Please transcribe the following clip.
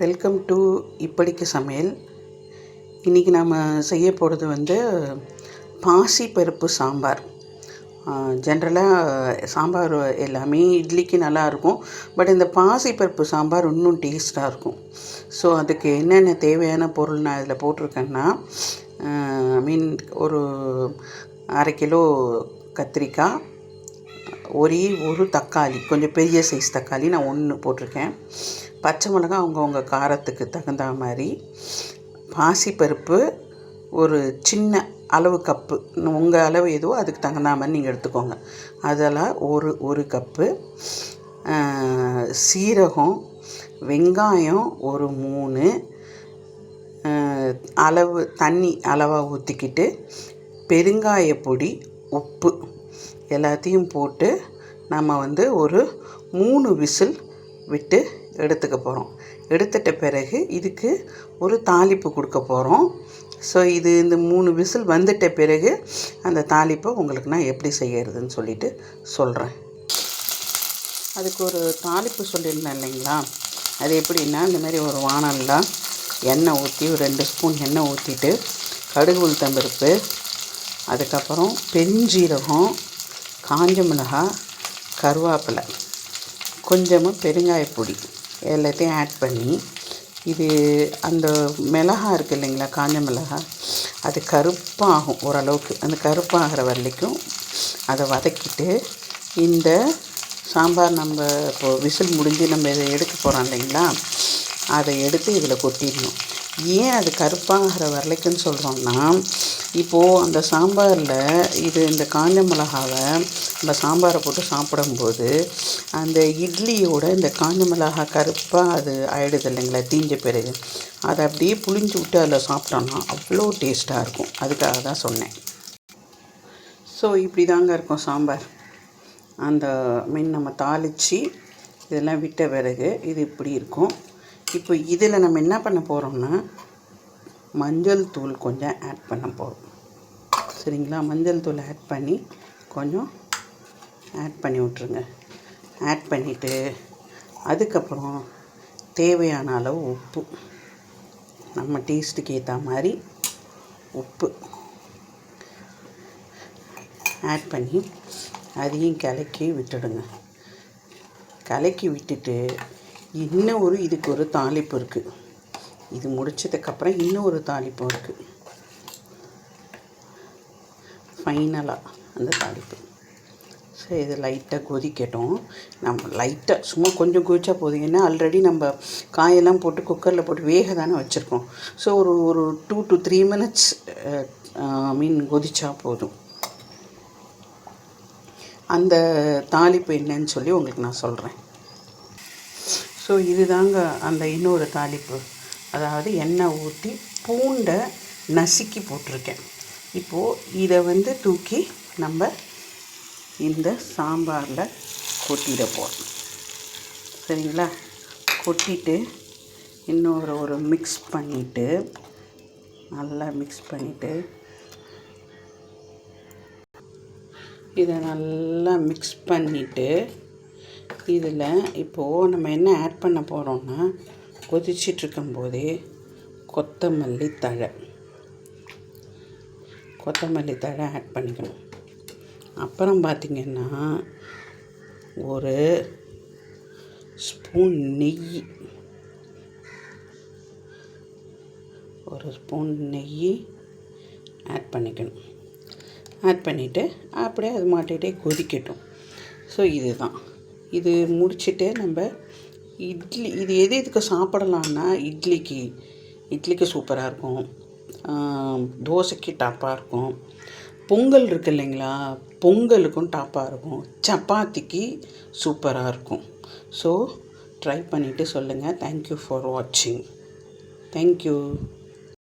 Welcome to இப்படிக்கு சமையல். இன்றைக்கி நாம் செய்ய போகிறது பாசிப்பருப்பு சாம்பார். ஜென்ரலாக சாம்பார் எல்லாமே இட்லிக்கு நல்லாயிருக்கும். பட் இந்த பாசிப்பருப்பு சாம்பார் இன்னும் டேஸ்ட்டாக இருக்கும். ஸோ அதுக்கு என்னென்ன தேவையான பொருள் நான் இதில் போட்டிருக்கேன்னா, ஒரு 1/2 கிலோ கத்திரிக்காய், ஒரே ஒரு தக்காளி, கொஞ்சம் பெரிய சைஸ் தக்காளி நான் 1 போட்டிருக்கேன். பச்சை மிளகாய் அவங்கவுங்க காரத்துக்கு தகுந்த மாதிரி, பாசிப்பருப்பு ஒரு சின்ன அளவு கப்பு, உங்கள் அளவு எதுவோ அதுக்கு தகுந்த மாதிரி நீங்கள் எடுத்துக்கோங்க. அதெல்லாம் ஒரு கப்பு, சீரகம், வெங்காயம் ஒரு 3, அளவு தண்ணி அளவாக ஊற்றிக்கிட்டு, பெருங்காய பொடி, உப்பு எல்லாத்தையும் போட்டு நம்ம ஒரு 3 விசில் விட்டு எடுத்துக்க போகிறோம். எடுத்துட்ட பிறகு இதுக்கு ஒரு தாளிப்பு கொடுக்க போகிறோம். ஸோ இந்த 3 விசில் வந்துட்ட பிறகு அந்த தாளிப்பை உங்களுக்கு நான் எப்படி செய்கிறதுன்னு சொல்லிட்டு சொல்கிறேன். அதுக்கு ஒரு தாளிப்பு சொல்லியிருந்தேன் இல்லைங்களா, அது எப்படின்னா, இந்த மாதிரி ஒரு வாணலில் எண்ணெய் ஊற்றி ஒரு 2 ஸ்பூன் எண்ணெய் ஊற்றிட்டு, கடுகு உளுத்தம்பருப்பு, அதுக்கப்புறம் பெருஞ்சீரகம், காஞ்ச மிளகாய், கருவேப்பிலை, கொஞ்சமாக பெருங்காயப்பொடி எல்லாத்தையும் ஆட் பண்ணி, இது அந்த மிளகாய் இருக்குது இல்லைங்களா, காஞ்ச மிளகாய், அது கருப்பாகும் ஓரளவுக்கு. அந்த கருப்பாகிற வரைக்கும் அதை வதக்கிட்டு, இந்த சாம்பார் நம்ம இப்போது விசில் முடிஞ்சு நம்ம இதை எடுக்க போகிறோம் இல்லைங்களா, அதை எடுத்து இதில் கொட்டிடணும். ஏன் அது கருப்பாகிற வரைக்கும்னு சொல்கிறோன்னா, இப்போது அந்த சாம்பாரில் இந்த காஞ்ச மிளகாவை நம்ம சாம்பாரை போட்டு சாப்பிடும்போது அந்த இட்லியோட இந்த காஞ்ச மிளகாய் கருப்பாக அது ஆகிடுது இல்லைங்களா, தீஞ்ச பிறகு அதை அப்படியே புளிஞ்சு விட்டு அதில் சாப்பிட்டோன்னா அவ்வளோ டேஸ்ட்டாக இருக்கும். அதுக்காக தான் சொன்னேன். ஸோ இப்படி தாங்க இருக்கும் சாம்பார். நம்ம தாளித்து இதெல்லாம் விட்ட பிறகு இது இப்படி இருக்கும். இப்போ இதில் நம்ம என்ன பண்ண போகிறோம்னா, மஞ்சள் தூள் கொஞ்சம் ஆட் பண்ண போகிறோம். சரிங்களா, மஞ்சள் தூள் ஆட் பண்ணி கொஞ்சம் ஆட் பண்ணி விட்ருங்க. ஆட் பண்ணிவிட்டு அதுக்கப்புறம் தேவையான அளவு உப்பு, நம்ம டேஸ்ட்டுக்கு ஏற்ற மாதிரி உப்பு ஆட் பண்ணி அதையும் கலக்கி விட்டுடுங்க. கலக்கி விட்டுட்டு இதுக்கு ஒரு தாளிப்பு இருக்குது. இது முடிச்சதுக்கப்புறம் இன்னும் ஒரு தாளிப்பும் இருக்குது. ஃபைனலாக அந்த தாளிப்பு. ஸோ இது லைட்டாக கொதிக்கட்டும். நம்ம லைட்டாக சும்மா கொஞ்சம் கொதிச்சா போதும். ஏன்னா ஆல்ரெடி நம்ம காயெல்லாம் போட்டு குக்கரில் போட்டு வேக தானே வச்சுருக்கோம். ஸோ ஒரு 2 to 3 minutes கொதிச்சா போதும். அந்த தாளிப்பு என்னன்னு சொல்லி உங்களுக்கு நான் சொல்கிறேன். ஸோ இதுதாங்க அந்த இன்னொரு தாளிப்பு. அதாவது எண்ணெய் ஊற்றி பூண்டை நசுக்கி போட்டிருக்கேன். இப்போது இதை தூக்கி நம்ம இந்த சாம்பாரில் கொட்டிட போகிறோம். சரிங்களா, கொட்டிட்டு ஒரு மிக்ஸ் பண்ணிவிட்டு, நல்லா மிக்ஸ் பண்ணிவிட்டு, இதை நல்லா மிக்ஸ் பண்ணிவிட்டு, இதில் இப்போது நம்ம என்ன ஆட் பண்ண போகிறோம்னா, கொதிச்சிட்ருக்கும்போதே கொத்தமல்லி தழை ஆட் பண்ணிக்கணும். அப்புறம் பார்த்திங்கன்னா ஒரு ஸ்பூன் நெய் ஆட் பண்ணிக்கணும். ஆட் பண்ணிவிட்டு அப்படியே அது மாட்டிகிட்டே கொதிக்கட்டும். ஸோ இதுதான். இது முடிச்சுட்டு நம்ம இட்லி, இது எதுக்கு சாப்பிடலான்னா, இட்லிக்கு சூப்பராக இருக்கும், தோசைக்கு டாப்பாக இருக்கும், பொங்கல் இருக்குது இல்லைங்களா, பொங்கலுக்கும் டாப்பாக இருக்கும், சப்பாத்திக்கு சூப்பராக இருக்கும். ஸோ ட்ரை பண்ணிவிட்டு சொல்லுங்கள். தேங்க்யூ ஃபார் வாட்சிங். தேங்க்யூ.